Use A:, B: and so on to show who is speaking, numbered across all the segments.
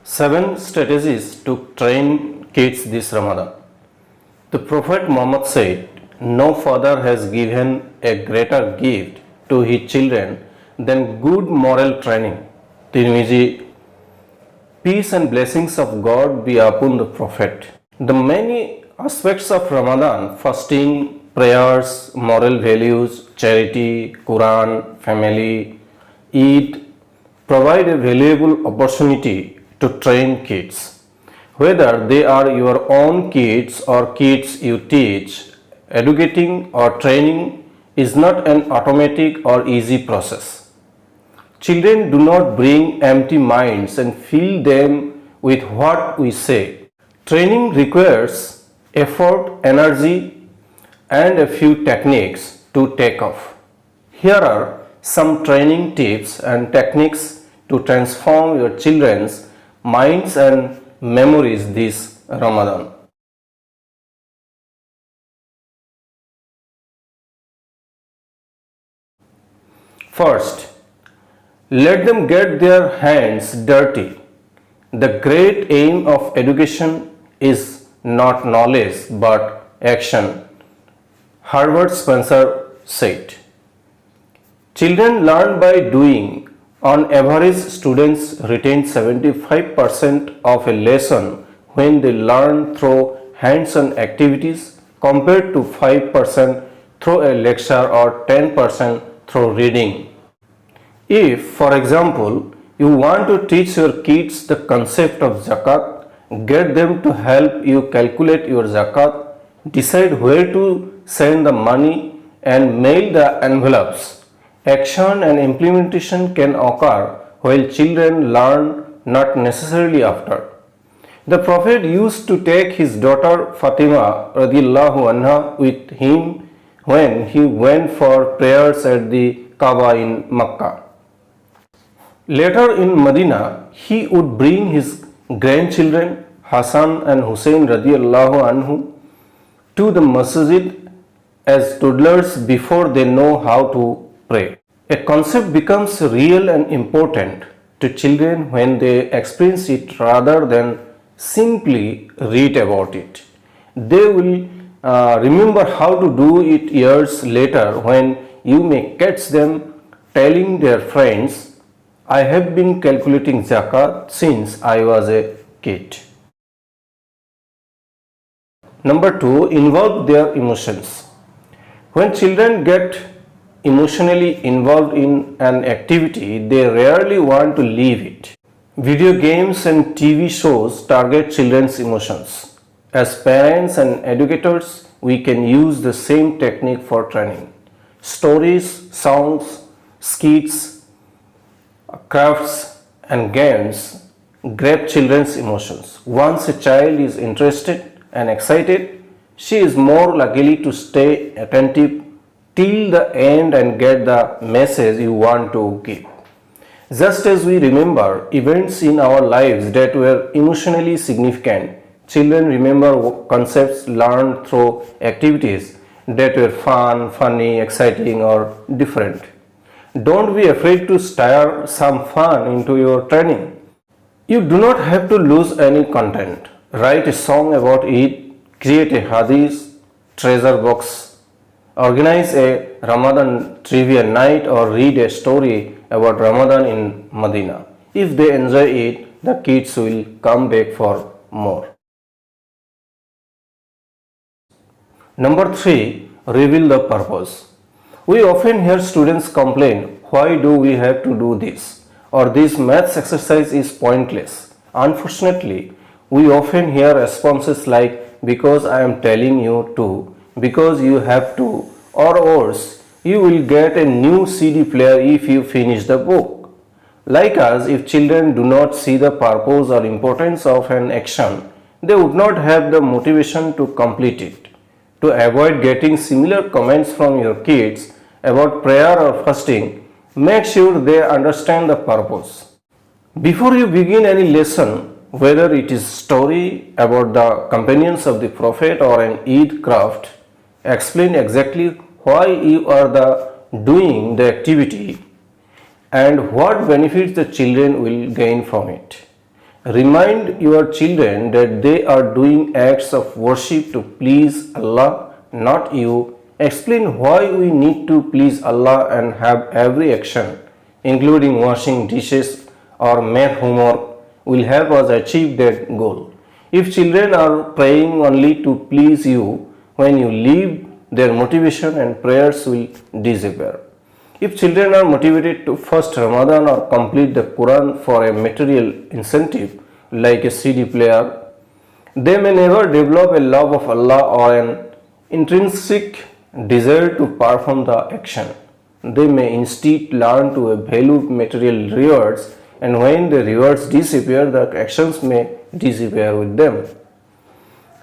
A: 7 strategies to train kids this Ramadan. The Prophet Muhammad said, "No father has given a greater gift to his children than good moral training." Tirmizi. Peace and blessings of God be upon the Prophet. The many aspects of Ramadan, fasting, prayers, moral values, charity, Quran, family, Eid, provide a valuable opportunity to train kids. Whether they are your own kids or kids you teach, educating or training is not an automatic or easy process. Children do not bring empty minds and fill them with what we say. Training requires effort, energy, and a few techniques to take off. Here are some training tips and techniques to transform your children's minds and memories this Ramadan. First, let them get their hands dirty. The great aim of education is not knowledge but action, Herbert Spencer said. Children learn by doing. On average, students retain 75% of a lesson when they learn through hands-on activities compared to 5% through a lecture or 10% through reading. If, for example, you want to teach your kids the concept of zakat, get them to help you calculate your zakat, decide where to send the money and mail the envelopes. Action and implementation can occur while children learn, not necessarily after. The Prophet used to take his daughter Fatima radiallahu anha with him when he went for prayers at the Kaaba in Makkah. Later in Medina, he would bring his grandchildren Hassan and Hussein radiallahu anhu to the masjid as toddlers before they know how to pray. A concept becomes real and important to children when they experience it rather than simply read about it. They will remember how to do it years later when you may catch them telling their friends, "I have been calculating zakat since I was a kid." Number 2, involve their emotions. When children get emotionally involved in an activity, they rarely want to leave it. Video games and TV shows target children's emotions. As parents and educators, we can use the same technique for training. Stories, songs, skits, crafts, and games grab children's emotions. Once a child is interested and excited, she is more likely to stay attentive till the end and get the message you want to give. Just as we remember events in our lives that were emotionally significant, children remember concepts learned through activities that were fun, funny, exciting, or different. Don't be afraid to stir some fun into your training. You do not have to lose any content. Write a song about it, create a hadith treasure box, organize a Ramadan trivia night, or read a story about Ramadan in Medina. If they enjoy it, the kids will come back for more. Number 3, reveal the purpose. We often hear students complain, "Why do we have to do this?" or "This maths exercise is pointless." Unfortunately, we often hear responses like, "Because I am telling you to," "Because you have to," or worse, "You will get a new CD player if you finish the book." Like us, if children do not see the purpose or importance of an action, they would not have the motivation to complete it. To avoid getting similar comments from your kids about prayer or fasting, make sure they understand the purpose. Before you begin any lesson, whether it is story about the companions of the Prophet or an Eid craft, explain exactly why you are doing the activity and what benefits the children will gain from it. Remind your children that they are doing acts of worship to please Allah, not you. Explain why we need to please Allah and have every action, including washing dishes or math homework, will help us achieve that goal. If children are praying only to please you, when you leave, their motivation and prayers will disappear. If children are motivated to fast Ramadan or complete the Quran for a material incentive like a CD player, they may never develop a love of Allah or an intrinsic desire to perform the action. They may instead learn to value material rewards, and when the rewards disappear, the actions may disappear with them.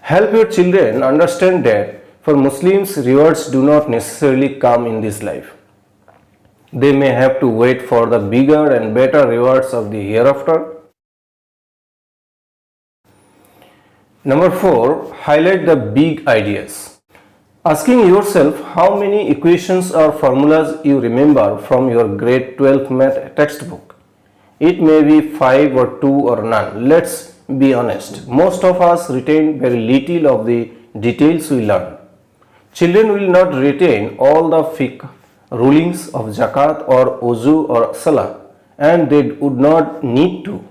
A: Help your children understand that for Muslims, rewards do not necessarily come in this life. They may have to wait for the bigger and better rewards of the hereafter. Number 4, highlight the big ideas. Asking yourself how many equations or formulas you remember from your grade 12 math textbook. It may be 5 or 2 or none. Let's be honest. Most of us retain very little of the details we learn. Children will not retain all the fiqh rulings of zakat or wuzu or salah, and they would not need to.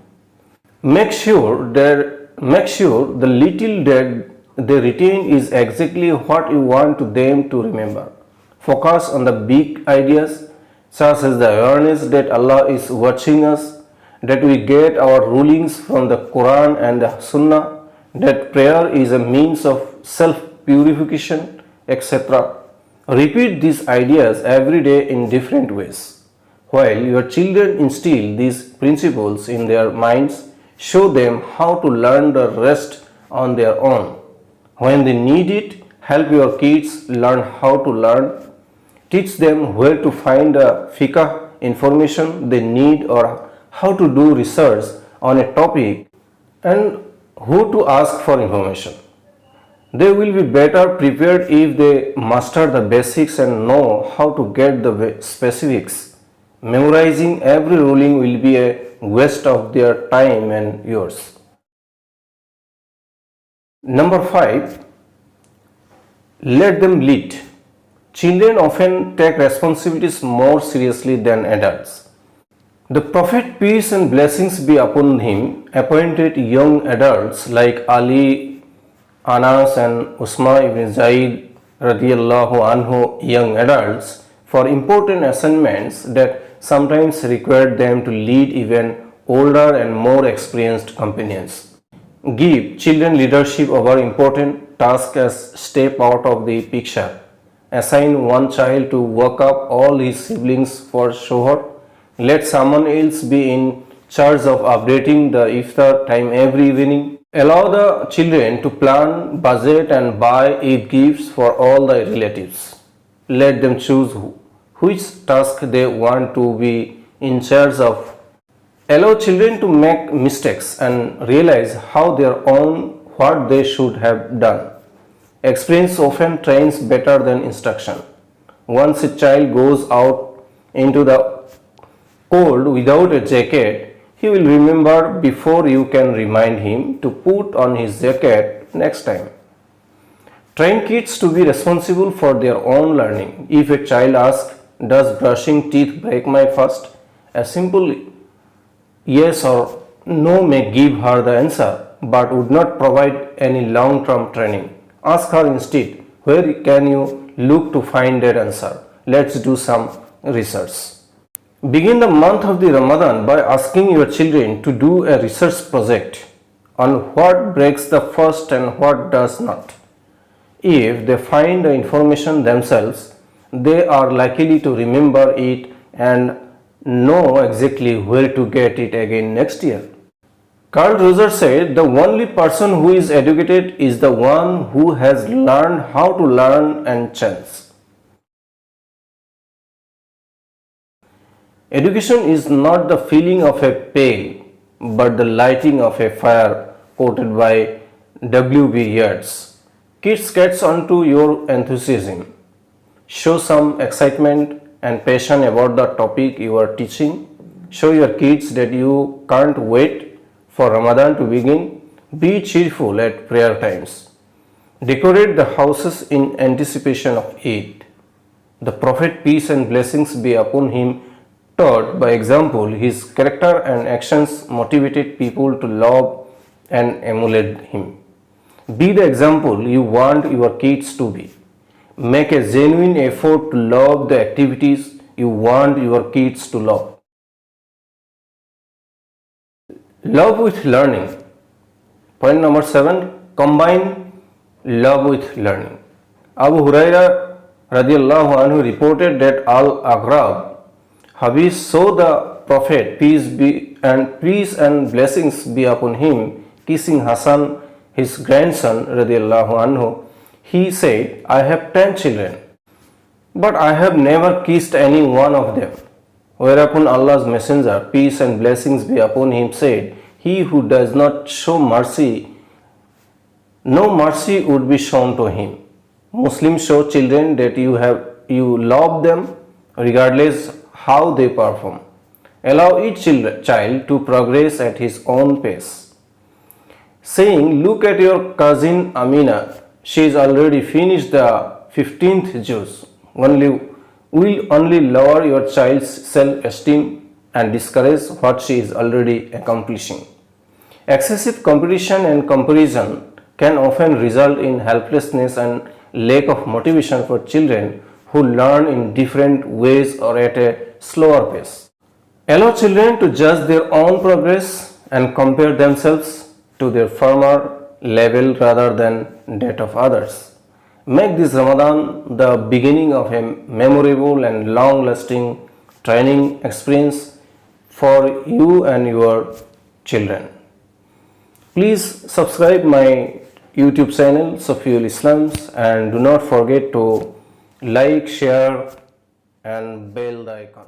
A: Make sure the little that they retain is exactly what you want them to remember. Focus on the big ideas such as the awareness that Allah is watching us, that we get our rulings from the Quran and the Sunnah, that prayer is a means of self-purification, etc. Repeat these ideas every day in different ways. While your children instill these principles in their minds, show them how to learn the rest on their own. When they need it, help your kids learn how to learn. Teach them where to find the fiqh information they need or how to do research on a topic and who to ask for information. They will be better prepared if they master the basics and know how to get the specifics. Memorizing every ruling will be a waste of their time and yours. Number 5, let them lead. Children often take responsibilities more seriously than adults. The Prophet, peace and blessings be upon him, appointed young adults like Ali, Anas and Usman ibn Zaid radiyallahu anhu, young adults, for important assignments that sometimes required them to lead even older and more experienced companions. Give children leadership over important tasks as step out of the picture. Assign one child to work up all his siblings for shohar. Let someone else be in charge of updating the iftar time every evening. Allow the children to plan, budget and buy Eid gifts for all the relatives. Let them choose which task they want to be in charge of. Allow children to make mistakes and realize how their own what they should have done. Experience often trains better than instruction. Once a child goes out into the cold without a jacket, he will remember before you can remind him to put on his jacket next time. Train kids to be responsible for their own learning. If a child asks, "Does brushing teeth break my fast?" a simple yes or no may give her the answer, but would not provide any long-term training. Ask her instead, where can you look to find that answer? Let's do some research. Begin the month of the Ramadan by asking your children to do a research project on what breaks the fast and what does not. If they find the information themselves, they are likely to remember it and know exactly where to get it again next year. Carl Rogers said, "The only person who is educated is the one who has learned how to learn and change." Education is not the filling of a pail, but the lighting of a fire, quoted by W.B. Yeats. Kids catch on to your enthusiasm. Show some excitement and passion about the topic you are teaching. Show your kids that you can't wait for Ramadan to begin, be cheerful at prayer times. Decorate the houses in anticipation of Eid. The Prophet, peace and blessings be upon him, taught by example. His character and actions motivated people to love and emulate him. Be the example you want your kids to be. Make a genuine effort to love the activities you want your kids to love. Love with learning. Point number 7. Combine love with learning. Abu Huraira radiallahu anhu reported that Al-Aghrab Habis saw the Prophet, peace and blessings be upon him, kissing Hassan, his grandson radiallahu anhu. He said, I have 10 children, but I have never kissed any one of them. Whereupon Allah's Messenger, peace and blessings be upon him, said, He who does not show mercy, no mercy would be shown to him. Muslims show children that you love them regardless how they perform. Allow each child to progress at his own pace. Saying, look at your cousin Amina, she is already finished the 15th juz. Will only lower your child's self-esteem and discourage what she is already accomplishing. Excessive competition and comparison can often result in helplessness and lack of motivation for children who learn in different ways or at a slower pace. Allow children to judge their own progress and compare themselves to their former level rather than that of others. Make this Ramadan the beginning of a memorable and long-lasting training experience for you and your children. Please subscribe my YouTube channel Safiul Islams and do not forget to like, share and bell the icon.